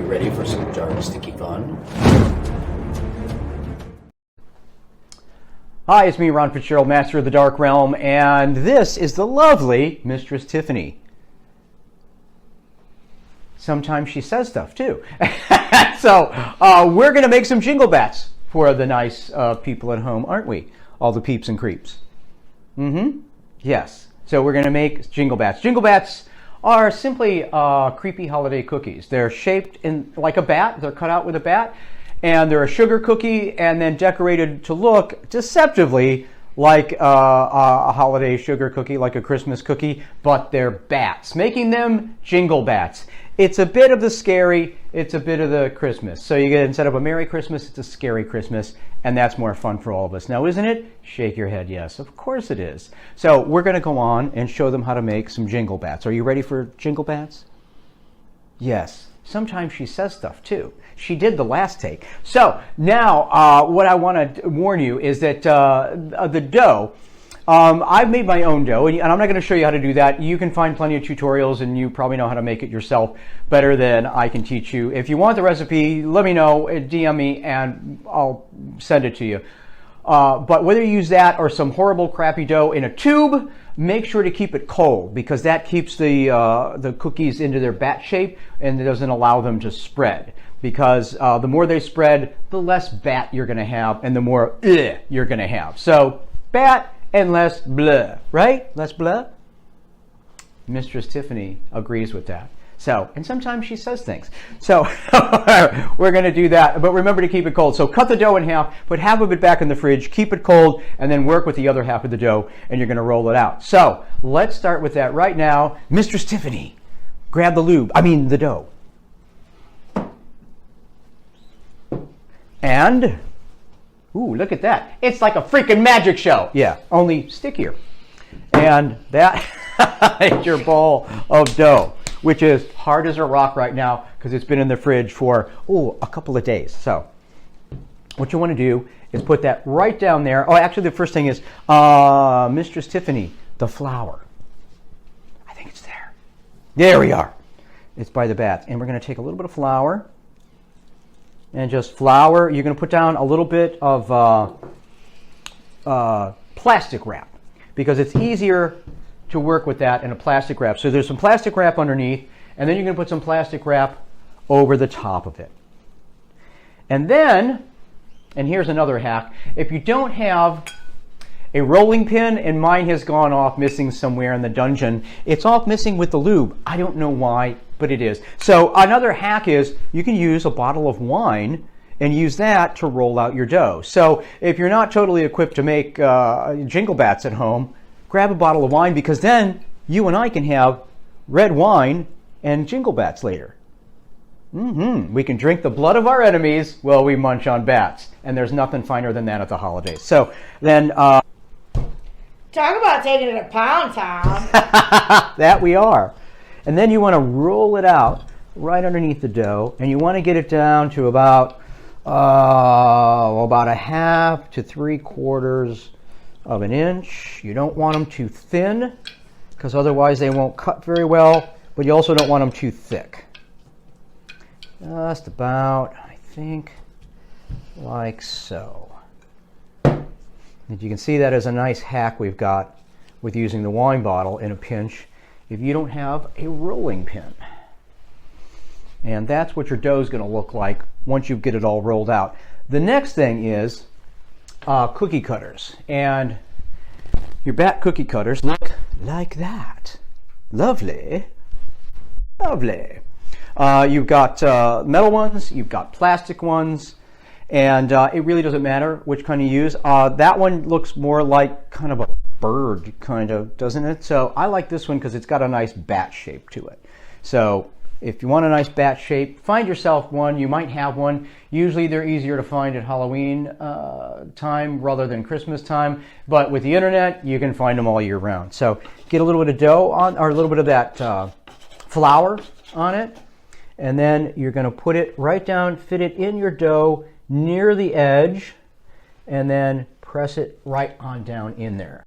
ready for some dark, sticky fun? Hi, it's me, Ron Fitzgerald, Master of the Dark Realm, and this is the lovely Mistress Tiffany. Sometimes she says stuff, too. So, we're going to make some Jingle Bats for the nice people at home, aren't we? All the peeps and creeps. Yes. So we're going to make Jingle Bats. Jingle Bats are simply creepy holiday cookies. They're shaped like a bat. They're cut out with a bat. And they're a sugar cookie and then decorated to look deceptively like a holiday sugar cookie, like a Christmas cookie, but they're bats, making them Jingle Bats. It's a bit of the scary, it's a bit of the Christmas. So you get, instead of a Merry Christmas, it's a scary Christmas, and that's more fun for all of us. Now, isn't it? Shake your head, yes, of course it is. So we're going to go on and show them how to make some Jingle Bats. Are you ready for Jingle Bats? Yes. Sometimes she says stuff, too. She did the last take. So now what I want to warn you is that the dough, I've made my own dough, and I'm not going to show you how to do that. You can find plenty of tutorials, and you probably know how to make it yourself better than I can teach you. If you want the recipe, let me know, DM me, and I'll send it to you. But whether you use that or some horrible crappy dough in a tube, make sure to keep it cold, because that keeps the cookies into their bat shape and it doesn't allow them to spread. Because the more they spread, the less bat you're going to have and the more you're going to have. So bat and less blah, right? Less blah? Mistress Tiffany agrees with that. So, and sometimes she says things. So we're going to do that, but remember to keep it cold. So cut the dough in half, put half of it back in the fridge, keep it cold, and then work with the other half of the dough, and you're going to roll it out. So let's start with that right now. Mistress Tiffany, grab the dough. And, ooh, look at that. It's like a freaking magic show. Yeah, only stickier. And that is your bowl of dough, which is hard as a rock right now because it's been in the fridge for, a couple of days. So what you want to do is put that right down there. Oh, actually, the first thing is, Mistress Tiffany, the flour. I think it's there. There we are. It's by the bats. And we're going to take a little bit of flour and just flour. You're going to put down a little bit of plastic wrap because it's easier to work with that in a plastic wrap. So there's some plastic wrap underneath, and then you're going to put some plastic wrap over the top of it. And then, and here's another hack, if you don't have a rolling pin, and mine has gone off missing somewhere in the dungeon, it's off missing with the lube. I don't know why, but it is. So another hack is you can use a bottle of wine and use that to roll out your dough. So if you're not totally equipped to make Jingle Bats at home, grab a bottle of wine, because then you and I can have red wine and Jingle Bats later. We can drink the blood of our enemies while we munch on bats. And there's nothing finer than that at the holidays. So then... talk about taking it to Pound Town. That we are. And then you want to roll it out right underneath the dough. And you want to get it down to about a half to 3/4 of an inch. You don't want them too thin because otherwise they won't cut very well, but you also don't want them too thick. Just about, I think, like so. And you can see that as a nice hack we've got with using the wine bottle in a pinch if you don't have a rolling pin. And that's what your dough is going to look like once you get it all rolled out. The next thing is cookie cutters, and your bat cookie cutters look like that. Lovely. You've got metal ones, you've got plastic ones, and it really doesn't matter which kind you use. That one looks more like kind of a bird, doesn't it? So I like this one because it's got a nice bat shape to it. So if you want a nice bat shape, find yourself one. You might have one. Usually they're easier to find at Halloween time rather than Christmas time. But with the internet, you can find them all year round. So get a little bit of dough on, or a little bit of that flour on it. And then you're going to put it right down, fit it in your dough near the edge, and then press it right on down in there.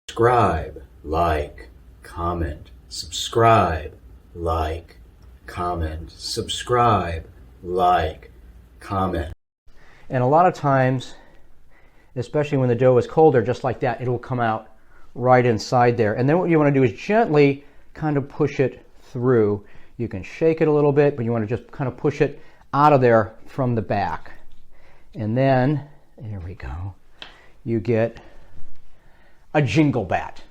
Subscribe, like, comment. Subscribe, like, comment, subscribe, like, comment. And a lot of times, especially when the dough is colder, just like that, it'll come out right inside there. And then what you want to do is gently kind of push it through. You can shake it a little bit, but you want to just kind of push it out of there from the back. And then, there we go, you get a Jingle Bat.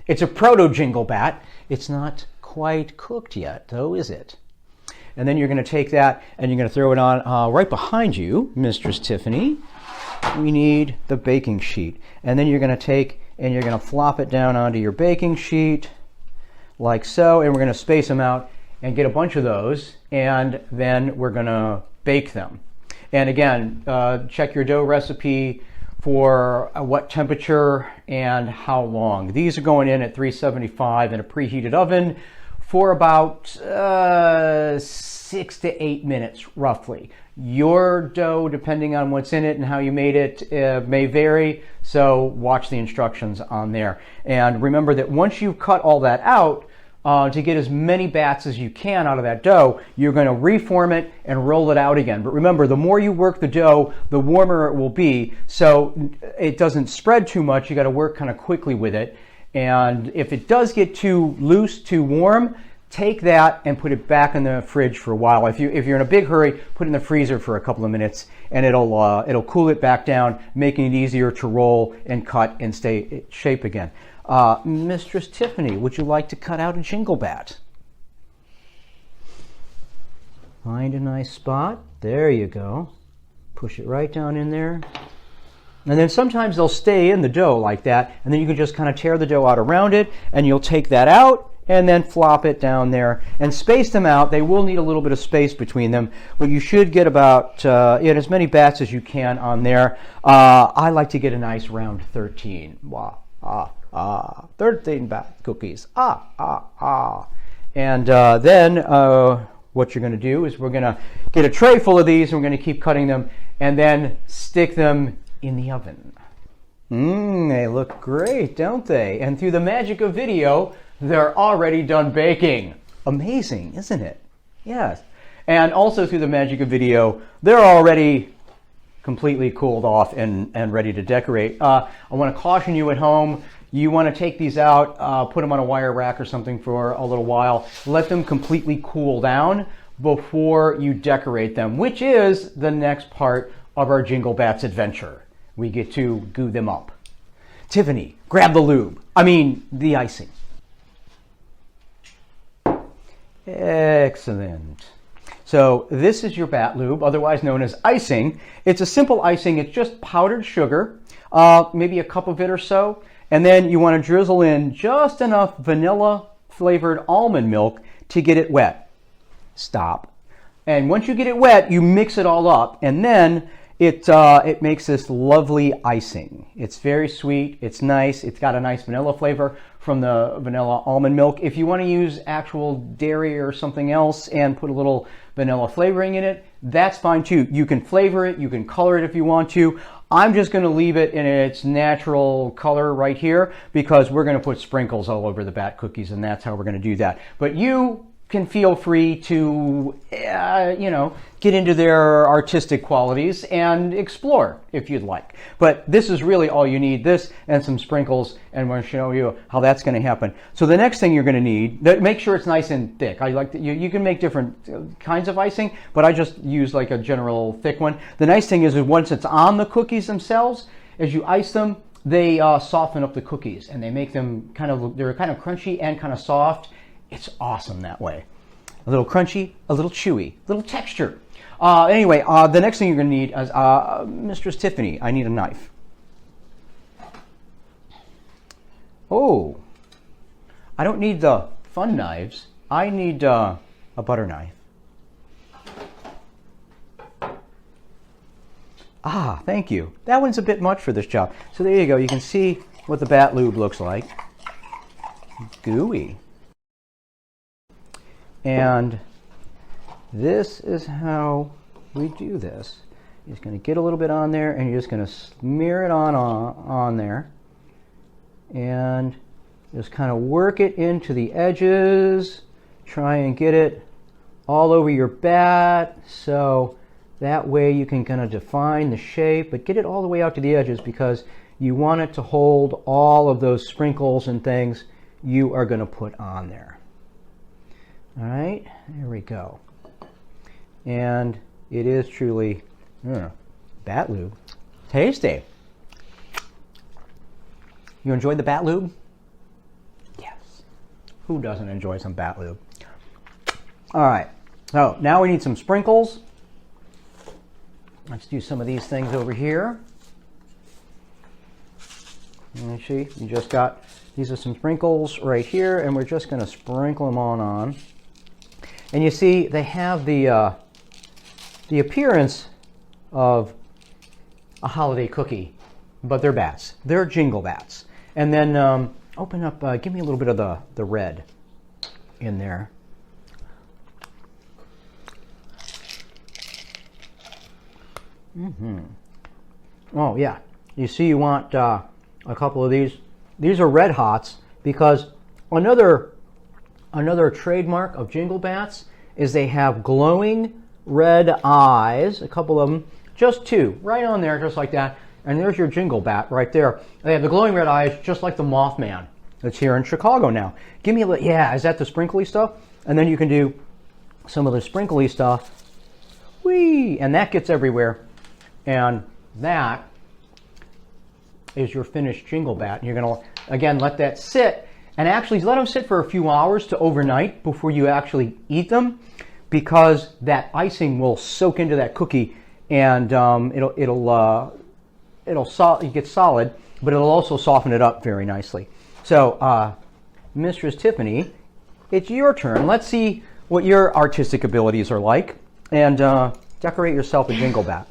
It's a proto Jingle Bat. It's not quite cooked yet, though, is it? And then you're going to take that and you're going to throw it on right behind you, Mistress Tiffany. We need the baking sheet. And then you're going to take and you're going to flop it down onto your baking sheet like so. And we're going to space them out and get a bunch of those. And then we're going to bake them. And again, check your dough recipe for what temperature and how long. These are going in at 375 in a preheated oven for about 6 to 8 minutes, roughly. Your dough, depending on what's in it and how you made it, may vary, so watch the instructions on there. And remember that once you've cut all that out, to get as many bats as you can out of that dough, you're going to reform it and roll it out again. But remember, the more you work the dough, the warmer it will be, so it doesn't spread too much. You got to work kind of quickly with it. And if it does get too loose, too warm, take that and put it back in the fridge for a while. If you're in a big hurry, put it in the freezer for a couple of minutes, and it'll cool it back down, making it easier to roll and cut and stay in shape again. Mistress Tiffany, would you like to cut out a Jingle Bat? Find a nice spot. There you go. Push it right down in there. And then sometimes they'll stay in the dough like that, and then you can just kind of tear the dough out around it, and you'll take that out and then flop it down there and space them out. They will need a little bit of space between them, but you should get about as many bats as you can on there. I like to get a nice round 13. 13 bat cookies. And then what you're going to do is we're going to get a tray full of these, and we're going to keep cutting them and then stick them in the oven. They look great, don't they? And through the magic of video, they're already done baking. Amazing, isn't it? Yes. And also through the magic of video, they're already completely cooled off and ready to decorate. I want to caution you at home, you want to take these out, put them on a wire rack or something for a little while. Let them completely cool down before you decorate them, which is the next part of our Jingle Bats adventure. We get to goo them up. Tiffany, grab the lube. The icing. Excellent. So this is your bat lube, otherwise known as icing. It's a simple icing. It's just powdered sugar, maybe a cup of it or so. And then you want to drizzle in just enough vanilla flavored almond milk to get it wet. Stop. And once you get it wet, you mix it all up, and then it makes this lovely icing. It's very sweet. It's nice. It's got a nice vanilla flavor from the vanilla almond milk. If you want to use actual dairy or something else and put a little vanilla flavoring in it, that's fine too. You can flavor it. You can color it if you want to. I'm just going to leave it in its natural color right here because we're going to put sprinkles all over the bat cookies, and that's how we're going to do that. But you can feel free to, get into their artistic qualities and explore if you'd like. But this is really all you need, this and some sprinkles, and we're going to show you how that's going to happen. So the next thing you're going to need, make sure it's nice and thick. I like that you can make different kinds of icing, but I just use like a general thick one. The nice thing is once it's on the cookies themselves, as you ice them, they soften up the cookies, and they make them they're kind of crunchy and kind of soft. It's awesome that way. A little crunchy, a little chewy, a little texture. Anyway, the next thing you're going to need is Mistress Tiffany. I need a knife. Oh, I don't need the fun knives. I need a butter knife. Thank you. That one's a bit much for this job. So there you go. You can see what the bat lube looks like. Gooey. And this is how we do this. You're just going to get a little bit on there, and you're just going to smear it on there. And just kind of work it into the edges. Try and get it all over your bat, so that way you can kind of define the shape, but get it all the way out to the edges because you want it to hold all of those sprinkles and things you are going to put on there. All right, there we go. And it is truly bat lube. Tasty. You enjoyed the bat lube? Yes. Who doesn't enjoy some bat lube? All right, so now we need some sprinkles. Let's do some of these things over here. You see, you just got, these are some sprinkles right here, and we're just going to sprinkle them on. And you see, they have the appearance of a holiday cookie, but they're bats. They're Jingle Bats. And then open up, give me a little bit of the red in there. Oh yeah, you see you want a couple of these. These are red hots because another trademark of Jingle Bats is they have glowing red eyes, a couple of them, just two, right on there, just like that. And there's your Jingle Bat right there. They have the glowing red eyes, just like the Mothman that's here in Chicago now. Give me a little, yeah, is that the sprinkly stuff? And then you can do some of the sprinkly stuff. Whee! And that gets everywhere. And that is your finished Jingle Bat. You're going to, again, let that sit. And actually let them sit for a few hours to overnight before you actually eat them, because that icing will soak into that cookie and it'll get solid, but it'll also soften it up very nicely. So, Mistress Tiffany, it's your turn. Let's see what your artistic abilities are like, and decorate yourself a Jingle Bat.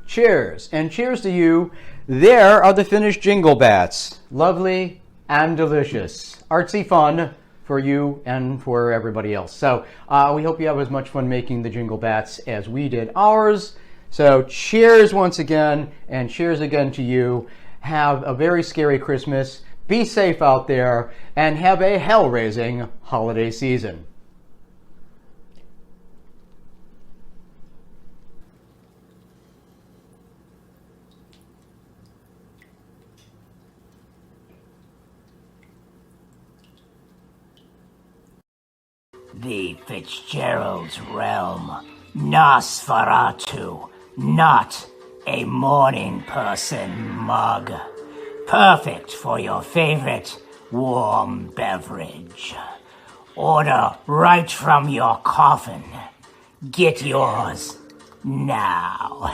Cheers, and cheers to you. There are the finished Jingle Bats. Lovely and delicious. Artsy fun for you and for everybody else. So we hope you have as much fun making the Jingle Bats as we did ours. So cheers once again, and cheers again to you. Have a very scary Christmas. Be safe out there, and have a hell-raising holiday season. The Fitzgerald's realm. Nosferatu. Not a morning person mug. Perfect for your favorite warm beverage. Order right from your coffin. Get yours now.